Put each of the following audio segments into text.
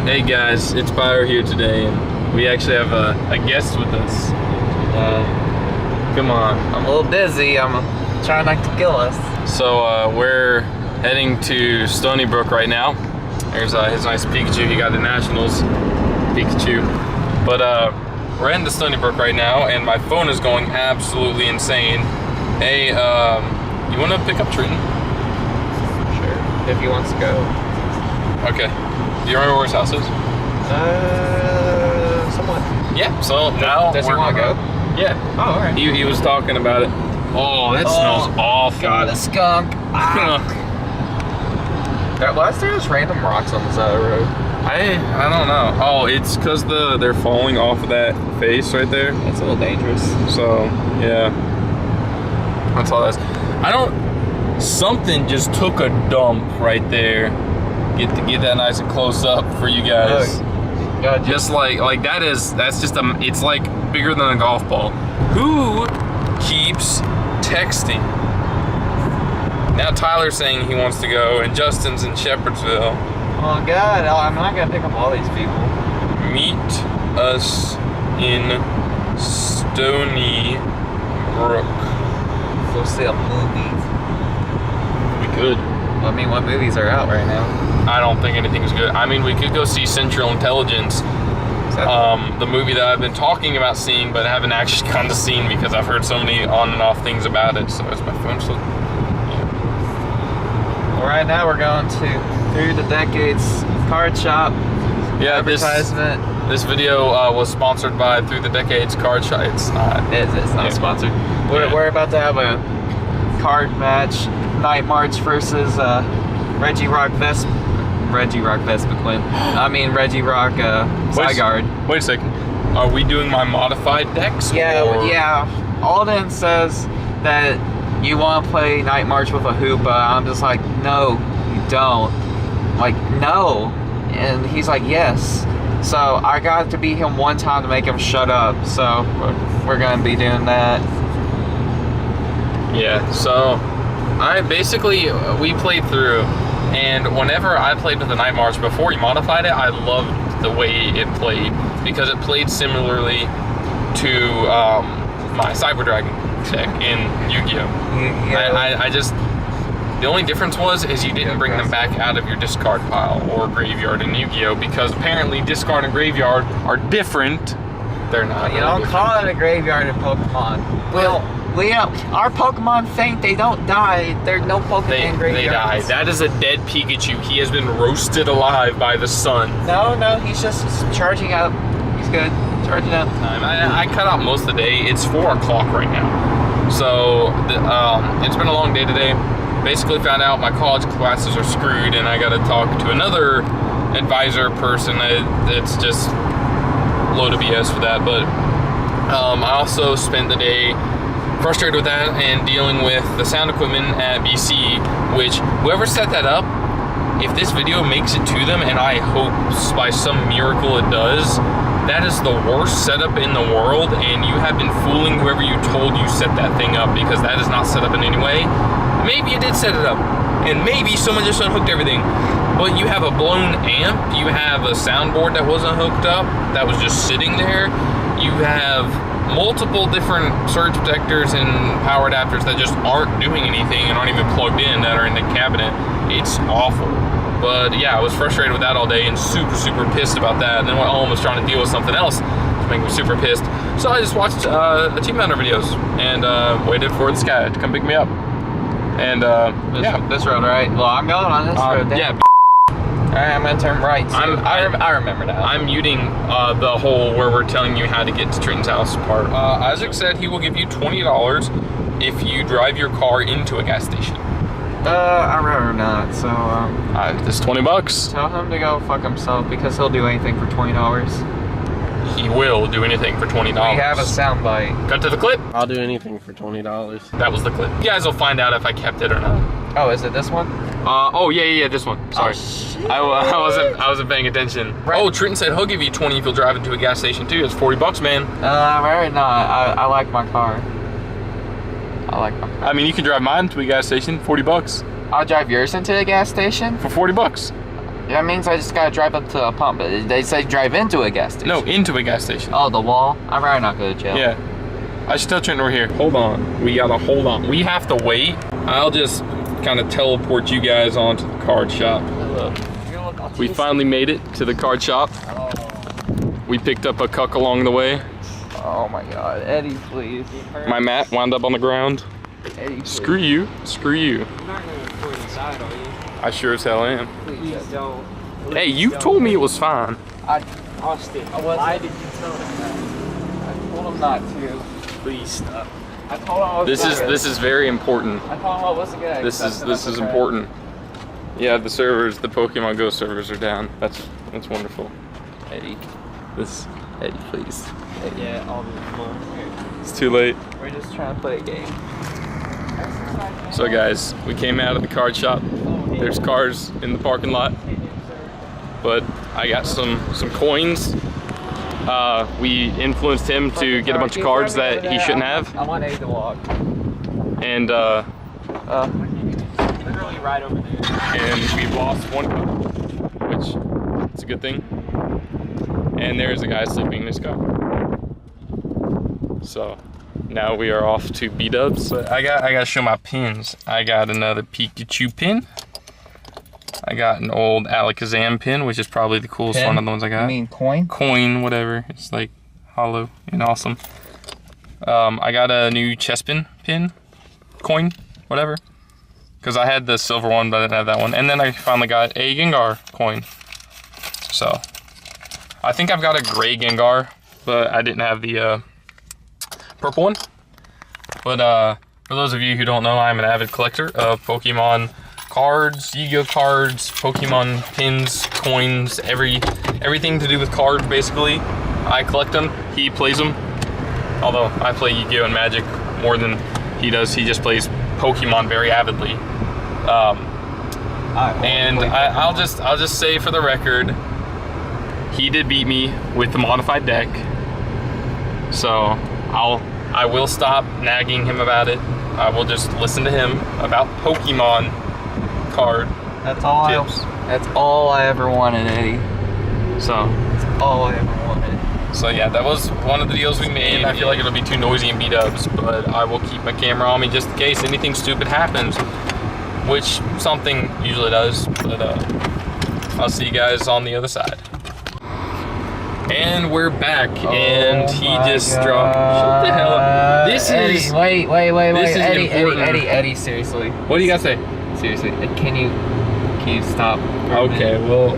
Hey guys, it's Pyro here today, and we actually have a guest with us. Come on. I'm a little dizzy. I'm trying not to kill us. So we're heading to Stony Brook right now. There's his nice Pikachu. He got the Nationals Pikachu. But we're heading to Stony Brook right now, and my phone is going absolutely insane. Hey, you want to pick up Trenton? Sure. If he wants to go. Okay. Do you remember where his house is? Somewhat. Yeah. So now does he want to go? Yeah. Oh, all right. He was talking about it. Oh, that smells awful. God, a skunk. Why is there just random rocks on the side of the road? I don't know. Oh, it's because they're falling off of that face right there. That's a little dangerous. So yeah, that's all that's. Something just took a dump right there. Get that nice and close up for you guys. God, just like that's just it's like bigger than a golf ball. Who keeps texting? Now Tyler's saying he wants to go, and Justin's in Shepherdsville. Oh God, I'm not gonna pick up all these people. Meet us in Stony Brook. Go see a movie. We could. I mean, what movies are out right now? I don't think anything's good. I mean, we could go see Central Intelligence. The movie that I've been talking about seeing, but haven't actually kind of seen because I've heard so many on and off things about it. So it's my phone still. Well, right now we're going to Through the Decades card shop. Yeah, advertisement. This video was sponsored by Through the Decades card shop. It's not. It's not sponsored. We're about to have a card match. Night March versus Reggie Rock Vespiquen. I mean Reggie Rock Zygarde. Wait a second. Are we doing my modified decks? Yeah. Alden says that you want to play Night March with a Hoopa. I'm just like, no, you don't. Like, no. And he's like, yes. So I got to beat him one time to make him shut up. So we're gonna be doing that. Yeah. So we played through. And whenever I played with the Night March before you modified it, I loved the way it played because it played similarly to my Cyber Dragon deck in Yu-Gi-Oh. Yeah. The only difference is you didn't bring them back out of your discard pile or graveyard in Yu-Gi-Oh because apparently discard and graveyard are different. They're not. You don't call it a graveyard in Pokemon. Well, our Pokemon faint, they don't die. There's no Pokemon graveyards. They die. That is a dead Pikachu. He has been roasted alive by the sun. No, he's just charging up. He's good. Charging up. I cut out most of the day. It's 4 o'clock right now. So it's been a long day today. Basically found out my college classes are screwed and I got to talk to another advisor person. It's just a load of BS for that. But I also spent the day frustrated with that and dealing with the sound equipment at BC, which whoever set that up, if this video makes it to them, and I hope by some miracle it does, that is the worst setup in the world, and you have been fooling whoever you told you set that thing up, because that is not set up in any way. Maybe you did set it up, and maybe someone just unhooked everything, but you have a blown amp, you have a soundboard that wasn't hooked up, that was just sitting there, you have multiple different surge protectors and power adapters that just aren't doing anything and aren't even plugged in that are in the cabinet. It's awful. But yeah, I was frustrated with that all day and super pissed about that. And then went home, was trying to deal with something else to make me super pissed. So I just watched Achievement Hunter videos and waited for this guy to come pick me up. And this road, right? Well, I'm going on this road. Yeah. Alright, I'm gonna turn right. I remember now. I'm muting the whole where we're telling you how to get to Trenton's house part. Isaac said he will give you $20 if you drive your car into a gas station. I'd rather not, so, this $20. Tell him to go fuck himself because he'll do anything for $20. He will do anything for $20. We have a soundbite. Cut to the clip. I'll do anything for $20. That was the clip. You guys will find out if I kept it or not. Oh, is it this one? Oh yeah, this one. Sorry. Oh, shit. I wasn't paying attention. Right. Oh, Trenton said he'll give you 20 if you'll drive into a gas station too. It's $40, man. Right now, I like my car. I like my car. I mean, you can drive mine to a gas station, $40. I'll drive yours into a gas station for $40. That means I just gotta drive up to a pump. They say drive into a gas station. No, into a gas station. Oh, the wall? I'd rather not go to jail. Yeah. I should tell Trenton we're here. Hold on. We gotta hold on. We have to wait. I'll just kind of teleport you guys onto the card shop. We finally made it to the card shop. Oh. We picked up a cuck along the way. Oh my god. Eddie, please. My mat wound up on the ground. Eddie, please. Screw you. Screw you. You're not going to record inside, are you? I sure as hell am. Please don't. Hey, you told me it was fine. Austin, wasn't. why did you tell him that? I told him not to. Please stop. I told him I was This is very important. I told him I wasn't gonna. This is important. Yeah, the servers, the Pokemon Go servers are down. That's wonderful. Eddie. Eddie, please. Yeah, all the fun. It's too late. We're just trying to play a game. So guys, we came out of the card shop. There's cars in the parking lot, but I got some coins. We influenced him to get a bunch of cards that he shouldn't have, I want Eddie to walk. and Literally right over there. and we lost one cup, which is a good thing. And there's a guy sleeping in his car. So now we are off to B-Dubs. I gotta show my pins. I got another Pikachu pin. I got an old Alakazam pin, which is probably the coolest one of the ones I got. You mean coin? Coin, whatever. It's like hollow and awesome. I got a new Chespin pin, coin, whatever. Because I had the silver one, but I didn't have that one. And then I finally got a Gengar coin. So I think I've got a gray Gengar, but I didn't have the purple one. But for those of you who don't know, I'm an avid collector of Pokemon cards, Yu-Gi-Oh cards, Pokemon pins, coins, everything to do with cards, basically. I collect them. He plays them. Although I play Yu-Gi-Oh and Magic more than he does. He just plays Pokemon very avidly. I'll just say for the record, he did beat me with the modified deck. So I will stop nagging him about it. I will just listen to him about Pokemon card That's all tips. That's all I ever wanted, Eddie. So That's all I ever wanted. So yeah, that was one of the deals we made. I feel like it'll be too noisy in B-Dubs, but I will keep my camera on me just in case anything stupid happens, which something usually does, but I'll see you guys on the other side. And we're back, and he just dropped. Shut the hell up. This Eddie, is. wait, this is important. Eddie, seriously. What do you got to say? Seriously, can you stop? Okay, well.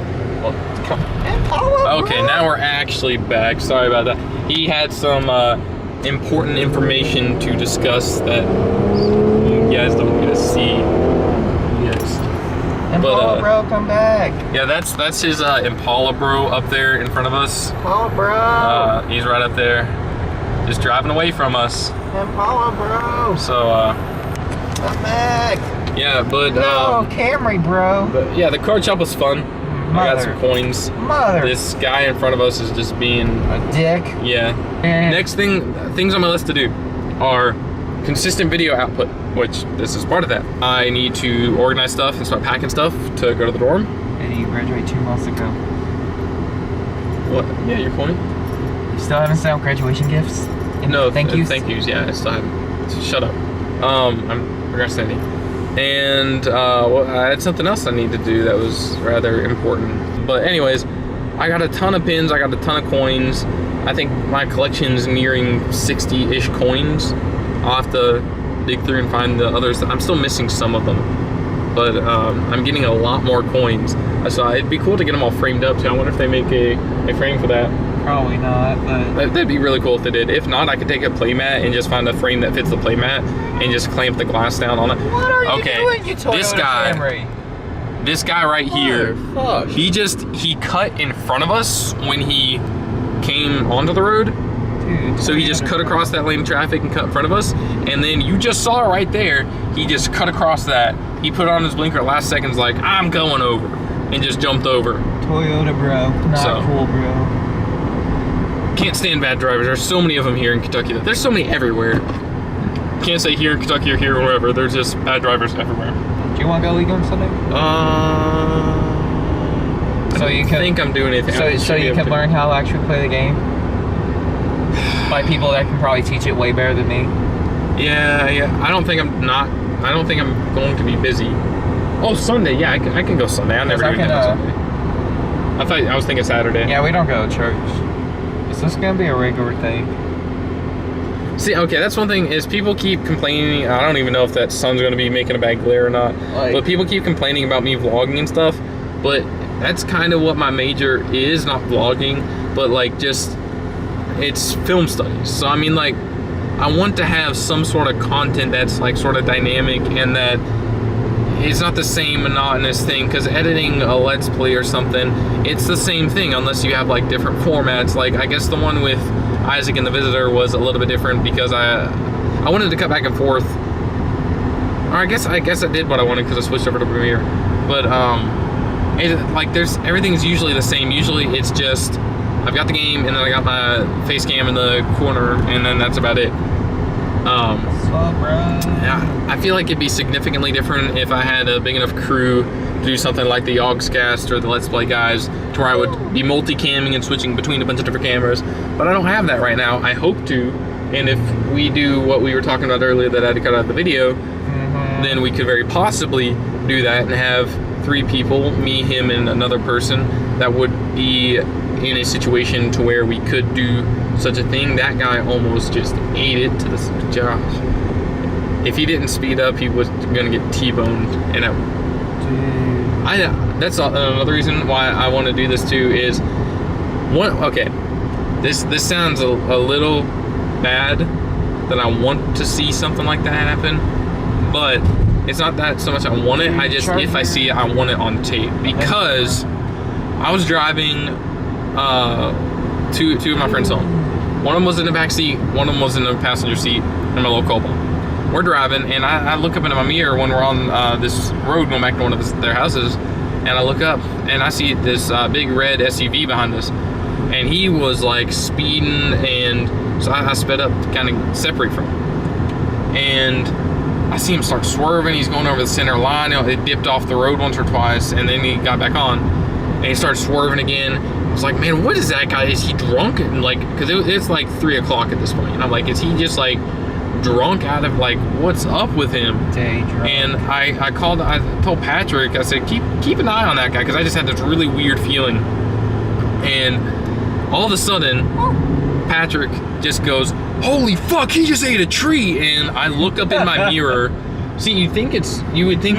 Okay, now we're actually back. Sorry about that. He had some important information to discuss that you guys don't get to see. Yes. Impala bro, come back. Yeah, that's his Impala bro up there in front of us. Impala bro. He's right up there, just driving away from us. Impala bro. So come back. yeah, but No, Camry bro. but yeah, the card shop was fun. I got Mother. some coins. Mother. This guy in front of us is just being A dick. yeah. Next things on my list to do are consistent video output, which this is part of that. I need to organize stuff and start packing stuff to go to the dorm. Eddie, you graduated 2 months ago. What? Yeah, your point? You still haven't sent out graduation gifts? No, thank you. Thank yous. Yeah, I still haven't. Shut up. I'm procrastinating. And well, I had something else I need to do that was rather important. But anyways, I got a ton of pins. I got a ton of coins. I think my collection's nearing 60-ish coins. I'll have to dig through and find the others. I'm still missing some of them, but I'm getting a lot more coins. So it'd be cool to get them all framed up too. I wonder if they make a frame for that. Probably not, but That'd be really cool if they did. If not, I could take a playmat and just find a frame that fits the playmat and just clamp the glass down on it. what are you Okay, doing, you Toyota this guy- Camry? This guy right here, Fuck. he cut in front of us when he came onto the road. Dude, So he just cut across that lane of traffic and cut in front of us. And then you just saw right there, he just cut across that. He put on his blinker at last seconds like, I'm going over, and just jumped over. Toyota bro. Not So- cool bro. Can't stand bad drivers. There's so many of them here in Kentucky. There's so many everywhere. Can't say here in Kentucky or here or wherever. There's just bad drivers everywhere. Do you want to go legal on Sunday? So you can think I'm doing anything. So you can learn how to actually play the game by people that can probably teach it way better than me. Yeah. I don't think I'm going to be busy. Oh, Sunday. Yeah, I can go Sunday. I never even done Sunday. I was thinking Saturday. Yeah, we don't go to church. Is this gonna be a regular thing? See, okay, that's one thing is people keep complaining. I don't even know if that sun's going to be making a bad glare or not. But people keep complaining about me vlogging and stuff. But that's kind of what my major is, not vlogging, but like just, it's film studies. So I mean, like, I want to have some sort of content that's like sort of dynamic and that it's not the same monotonous thing, because editing a Let's Play or something, it's the same thing unless you have like different formats. Like, I guess the one with Isaac and the Visitor was a little bit different because I wanted to cut back and forth. Or I guess I did what I wanted because I switched over to Premiere. But everything's usually the same. Usually it's just I've got the game and then I got my face cam in the corner and then that's about it. I feel like it'd be significantly different if I had a big enough crew to do something like the Yogscast or the Let's Play guys, to where I would be multi-camming and switching between a bunch of different cameras. But I don't have that right now. I hope to, and if we do what we were talking about earlier that I had to cut out the video, then we could very possibly do that and have 3 people, me, him, and another person, that would be in a situation to where we could do such a thing. That guy almost just ate it to this. Josh, if he didn't speed up, he was gonna get T-boned. And that's another reason why I want to do this too. Is this sounds a little bad that I want to see something like that happen, but it's not that so much I want it. I just, if I see it, I want it on tape, because I was driving two of my friends home. One of them was in the back seat, one of them was in the passenger seat in my little Cobalt. We're driving, and I look up into my mirror when we're on this road going back to one of their houses, and I look up and I see this big red SUV behind us, and he was like speeding, and so I sped up to kind of separate from him, and I see him start swerving. He's going over the center line. It dipped off the road once or twice, and then he got back on, and he started swerving again. I was like, man, what is that guy? Is he drunk? And like, because it's like 3 o'clock at this point, and I'm like, is he just like drunk out of, like, what's up with him? Day drunk. And I told Patrick, I said, keep an eye on that guy, because I just had this really weird feeling. And all of a sudden, Patrick just goes, holy fuck, he just ate a tree. And I look up in my mirror. See, you would think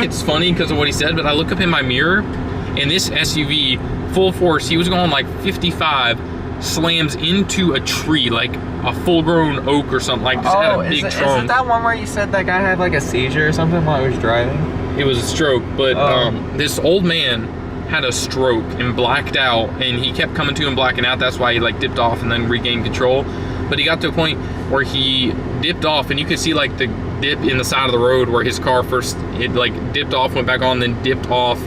it's funny because of what he said, but I look up in my mirror, and this SUV, full force, he was going like 55, slams into a tree, like a full-grown oak or something, like just had a big trunk. Is it that one where you said that guy had like a seizure or something while he was driving? It was a stroke, but this old man had a stroke and blacked out, and he kept coming to and blacking out. That's why he like dipped off and then regained control. But he got to a point where he dipped off, and you could see like the dip in the side of the road where his car first, it like dipped off, went back on, then dipped off,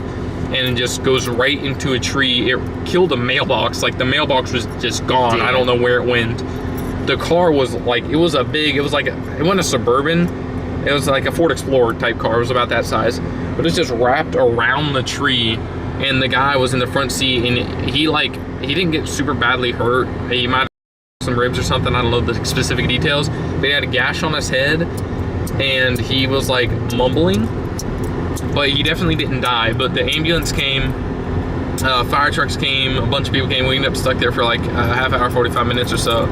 and it just goes right into a tree. It killed a mailbox. Like, the mailbox was just gone. Damn. I don't know where it went. The car was like, it wasn't a Suburban. It was like a Ford Explorer type car. It was about that size, but it's just wrapped around the tree, and the guy was in the front seat, and he didn't get super badly hurt. He might have some ribs or something. I don't know the specific details, but he had a gash on his head, and he was like mumbling, but he definitely didn't die. But the ambulance came, fire trucks came, a bunch of people came. We ended up stuck there for like a half hour, 45 minutes or so,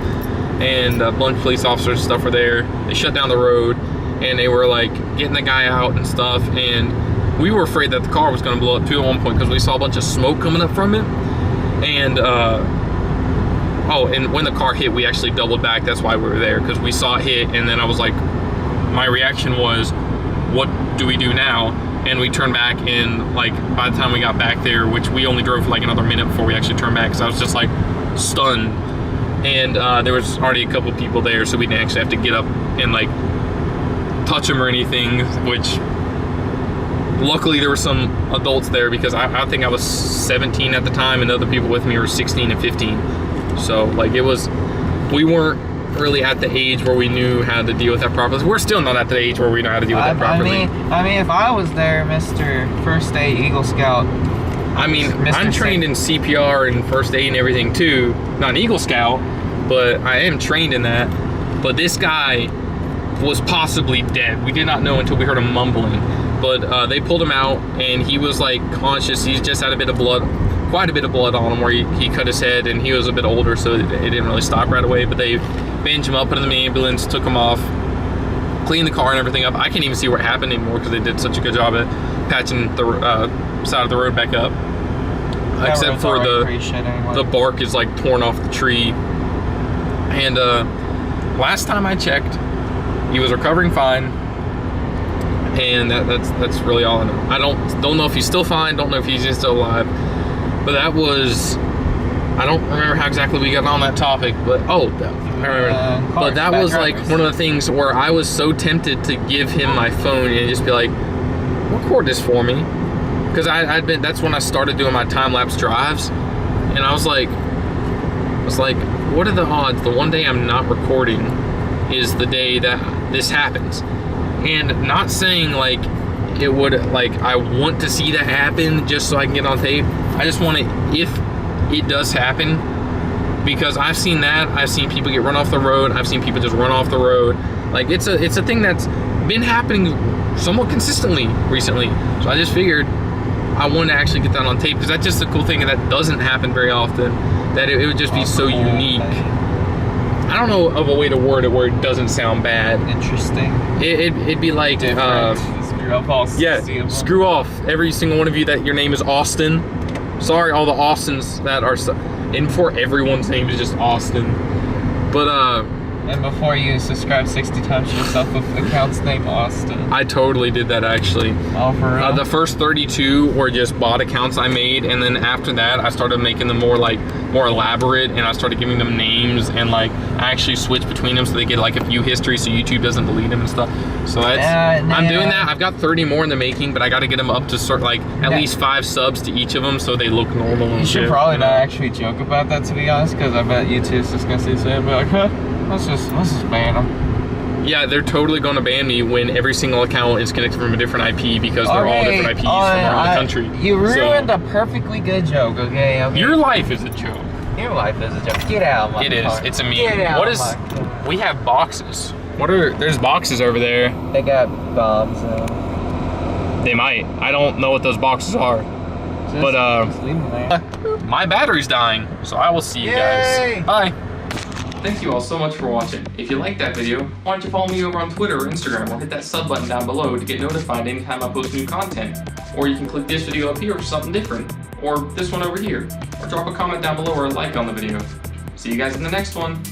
and a bunch of police officers and stuff were there. They shut down the road, and they were like getting the guy out and stuff, and we were afraid that the car was going to blow up too at one point, because we saw a bunch of smoke coming up from it. And and when the car hit, we actually doubled back. That's why we were there, because we saw it hit, and then I was like, my reaction was, what do we do now? And we turned back, and like by the time we got back there, which we only drove for like another minute before we actually turned back, because I was just like stunned. And there was already a couple people there, so we didn't actually have to get up and like touch them or anything, which luckily there were some adults there, because I think I was 17 at the time, and other people with me were 16 and 15. So like, we weren't really at the age where we knew how to deal with that properly. We're still not at the age where we know how to deal with that properly. I mean, if I was there, Mr. First Day Eagle Scout, I mean, Mr. I'm trained in CPR and first aid and everything too. Not an Eagle Scout, but I am trained in that. But this guy was possibly dead. We did not know until we heard him mumbling. But they pulled him out, and he was like conscious. He just had a bit of blood, quite a bit of blood on him, where he cut his head, and he was a bit older, so it didn't really stop right away. But they bandaged him up, put him in the ambulance, took him off, cleaned the car and everything up. I can't even see what happened anymore because they did such a good job at patching the side of the road back up. Except for the bark is like torn off the tree. And last time I checked, he was recovering fine. And that's really all I know. I don't know if he's still fine. Don't know if he's still alive. But that was, I don't remember how exactly we got on that topic. But I remember. But that was like one of the things where I was so tempted to give him my phone and just be like, record this for me. Because that's when I started doing my time-lapse drives. And I was like, what are the odds the one day I'm not recording is the day that this happens? And not saying like it would, like I want to see that happen just so I can get on tape. I just want it if it does happen, because I've seen that. I've seen people get run off the road. I've seen people just run off the road. Like it's a thing that's been happening somewhat consistently recently. So I just figured I want to actually get that on tape, because that's just a cool thing, and that doesn't happen very often. That it would just be so unique. I don't know of a way to word it where it doesn't sound bad. Interesting. It'd be like, Screw up all 60 of them. Screw off every single one of you that your name is Austin. Sorry, all the Austins that are, and before everyone's name is just Austin. But and before you subscribe 60 times to yourself with the account's name Austin. I totally did that actually. Oh, for real? The first 32 were just bot accounts I made, and then after that I started making them more elaborate, and I started giving them names, and like I actually switched between them so they get like a few history so YouTube doesn't delete them and stuff. So that's I'm doing that. I've got 30 more in the making, but I got to get them up to at least 5 subs to each of them so they look normal and shit. You should probably not actually joke about that, to be honest, because I bet YouTube's just gonna see something and be like, huh, let's just ban them. Yeah, they're totally going to ban me when every single account is connected from a different IP, because they're all different IPs from around the country. You ruined a perfectly good joke, okay? Your life is a joke. Your life is a joke. Get out of my It is. car. It's a meme. Get out What of is? my car. We have boxes. There's boxes over there. They got bombs in them. They might. I don't know what those boxes are. Just leave them there. My battery's dying, so I will see you Yay! guys. Bye. Thank you all so much for watching. If you liked that video, why don't you follow me over on Twitter or Instagram, or hit that sub button down below to get notified anytime I post new content. Or you can click this video up here for something different, or this one over here, or drop a comment down below or a like on the video. See you guys in the next one.